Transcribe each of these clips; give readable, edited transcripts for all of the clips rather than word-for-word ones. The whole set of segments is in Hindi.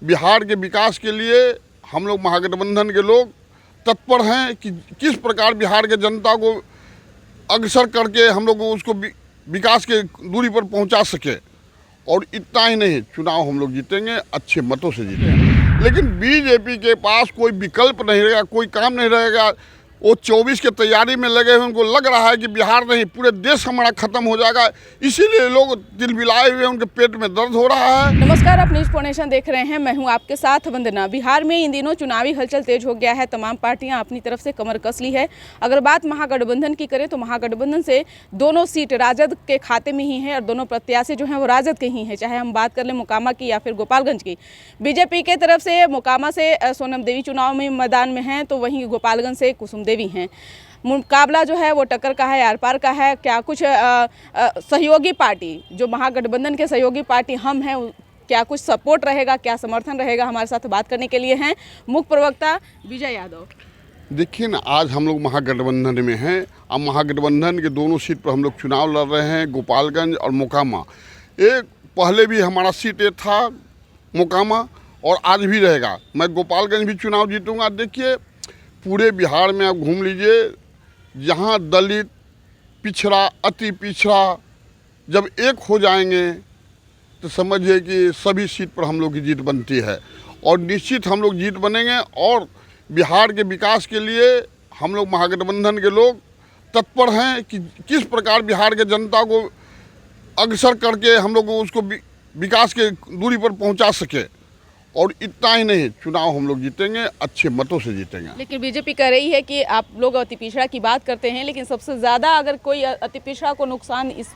बिहार के विकास के लिए हम लोग महागठबंधन के लोग तत्पर हैं कि किस प्रकार बिहार के जनता को अग्रसर करके हम लोग उसको विकास के दूरी पर पहुंचा सके। और इतना ही नहीं, चुनाव हम लोग जीतेंगे, अच्छे मतों से जीतेंगे। लेकिन बीजेपी के पास कोई विकल्प नहीं रहेगा, कोई काम नहीं रहेगा। वो 24 की तैयारी में लगे हुए, उनको लग रहा है कि बिहार नहीं पूरे देश हमारा खत्म हो जाएगा, इसीलिए लोग तिलमिलाए हुए, उनके पेट में दर्द हो रहा है। नमस्कार, आप न्यूज़ फोनेशन देख रहे हैं। मैं हूं आपके साथ वंदना। बिहार में इन दिनों चुनावी हलचल तेज हो गया है। तमाम पार्टियां अपनी तरफ से कमर कस ली है। अगर बात महागठबंधन की करें तो महागठबंधन से दोनों सीट राजद के खाते में ही है और दोनों प्रत्याशी जो हैं वो राजद के ही हैं, चाहे हम बात कर लें मोकामा की या फिर गोपालगंज की। बीजेपी के तरफ से मोकामा से सोनम देवी चुनाव में मैदान में हैं, तो वहीं गोपालगंज से कुसुम देवी हैं। मुकाबला जो है वो टक्कर का है, आर पार का है। क्या कुछ सहयोगी पार्टी जो महागठबंधन के सहयोगी पार्टी हम हैं, क्या कुछ सपोर्ट रहेगा, क्या समर्थन रहेगा, हमारे साथ बात करने के लिए हैं मुख्य प्रवक्ता विजय यादव। देखिए ना, आज हम लोग महागठबंधन में हैं। अब महागठबंधन के दोनों सीट पर हम लोग चुनाव लड़ रहे हैं, गोपालगंज और मोकामा। एक पहले भी हमारा सीट ये था मोकामा और आज भी रहेगा। मैं गोपालगंज भी चुनाव जीतूंगा। देखिए, पूरे बिहार में आप घूम लीजिए, जहाँ दलित, पिछड़ा, अति पिछड़ा जब एक हो जाएंगे तो समझिए कि सभी सीट पर हम लोग की जीत बनती है। और निश्चित हम लोग जीत बनेंगे। और बिहार के विकास के लिए हम लोग महागठबंधन के लोग तत्पर हैं कि किस प्रकार बिहार के जनता को अग्रसर करके हम लोग उसको विकास के दूरी पर पहुंचा सके। और इतना ही नहीं, चुनाव हम लोग जीतेंगे, अच्छे मतों से जीतेंगे। लेकिन बीजेपी कह रही है कि आप लोग अति पिछड़ा की बात करते हैं, लेकिन सबसे ज़्यादा अगर कोई अति पिछड़ा को नुकसान इस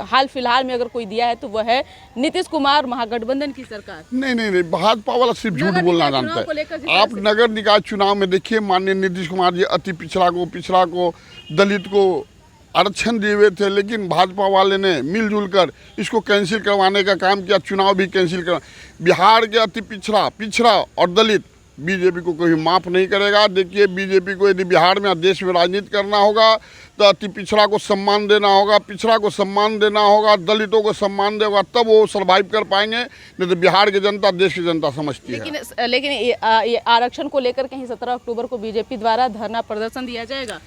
हाल फिलहाल में अगर कोई दिया है तो वह है नीतीश कुमार, महागठबंधन की सरकार। नहीं, भाजपा वाला सिर्फ झूठ बोलना जानता है। आप नगर निकाय चुनाव में देखिए, माननीय नीतीश कुमार जी अति पिछड़ा को, दलित को आरक्षण दिए हुए थे, लेकिन भाजपा वाले ने मिलजुल कर इसको कैंसिल करवाने का काम किया, चुनाव भी कैंसिल कर। बिहार के अति पिछड़ा और दलित बीजेपी को कभी माफ़ नहीं करेगा। देखिए, बीजेपी को यदि बिहार में देश में राजनीति करना होगा तो अति पिछड़ा को सम्मान देना होगा, पिछड़ा को सम्मान देना होगा, दलितों को सम्मान देगा, तब वो सर्वाइव कर पाएंगे। नहीं तो बिहार की जनता देश की जनता समझती है। लेकिन ये आरक्षण को लेकर कहीं 17 अक्टूबर को बीजेपी द्वारा धरना प्रदर्शन दिया जाएगा।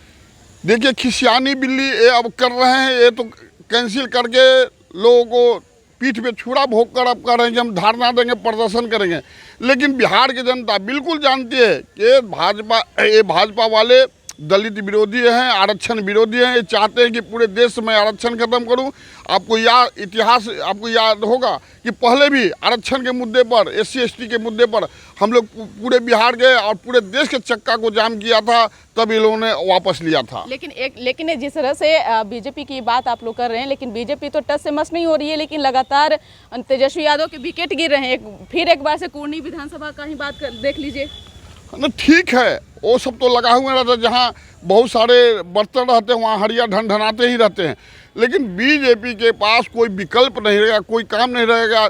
देखिए, खिसियानी बिल्ली ये अब कर रहे हैं, ये तो कैंसिल करके लोगों को पीठ पे छुरा भोग कर अब कह रहे हैं कि हम धरना देंगे, प्रदर्शन करेंगे। लेकिन बिहार की जनता बिल्कुल जानती है कि भाजपा वाले दलित विरोधी हैं, आरक्षण विरोधी हैं। ये चाहते हैं कि पूरे देश में आरक्षण खत्म करूं। आपको याद होगा कि पहले भी आरक्षण के मुद्दे पर, SC ST के मुद्दे पर हम लोग पूरे बिहार गए और पूरे देश के चक्का को जाम किया था, तब इन लोगों ने वापस लिया था। लेकिन जिस तरह से बीजेपी की बात आप लोग कर रहे हैं, लेकिन बीजेपी तो टस से मस नहीं हो रही है, लेकिन लगातार तेजस्वी यादव के विकेट गिर रहे हैं। फिर एक बार से कुर्नी विधानसभा का ही बात देख लीजिए ना। ठीक है, वो सब तो लगा हुआ रहता है, जहाँ बहुत सारे बर्तन रहते हैं वहाँ हड़िया ढनढनाते ही रहते हैं। लेकिन बीजेपी के पास कोई विकल्प नहीं रहेगा, कोई काम नहीं रहेगा।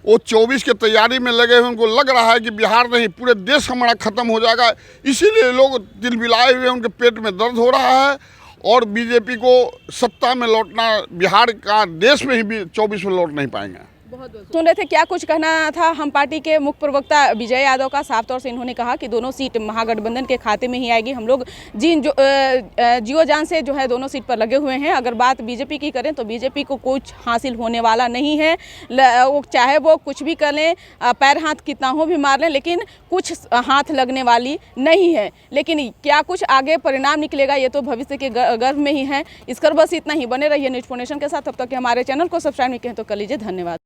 वो 24 की तैयारी में लगे हुए, उनको लग रहा है कि बिहार नहीं पूरे देश हमारा खत्म हो जाएगा, इसीलिए लोग तिलमिलाए हुए, उनके पेट में दर्द हो रहा है। और बीजेपी को सत्ता में लौटना, बिहार का देश में ही 24 में लौट नहीं पाएंगे। सुन रहे थे क्या कुछ कहना था हम पार्टी के मुख्य प्रवक्ता विजय यादव का। साफ तौर से इन्होंने कहा कि दोनों सीट महागठबंधन के खाते में ही आएगी। हम लोग जियो जान से जो है दोनों सीट पर लगे हुए हैं। अगर बात बीजेपी की करें तो बीजेपी को कुछ हासिल होने वाला नहीं है। वो चाहे वो कुछ भी कर लें, पैर हाथ कितना हो भी मार लें, लेकिन कुछ हाथ लगने वाली नहीं है। लेकिन क्या कुछ आगे परिणाम निकलेगा, ये तो भविष्य के गर्भ में ही है। इस कर बस इतना ही। बने रहिए न्यूज़ फोनेशन के साथ। तब तक हमारे चैनल को सब्सक्राइब नहीं किया तो कर लीजिए। धन्यवाद।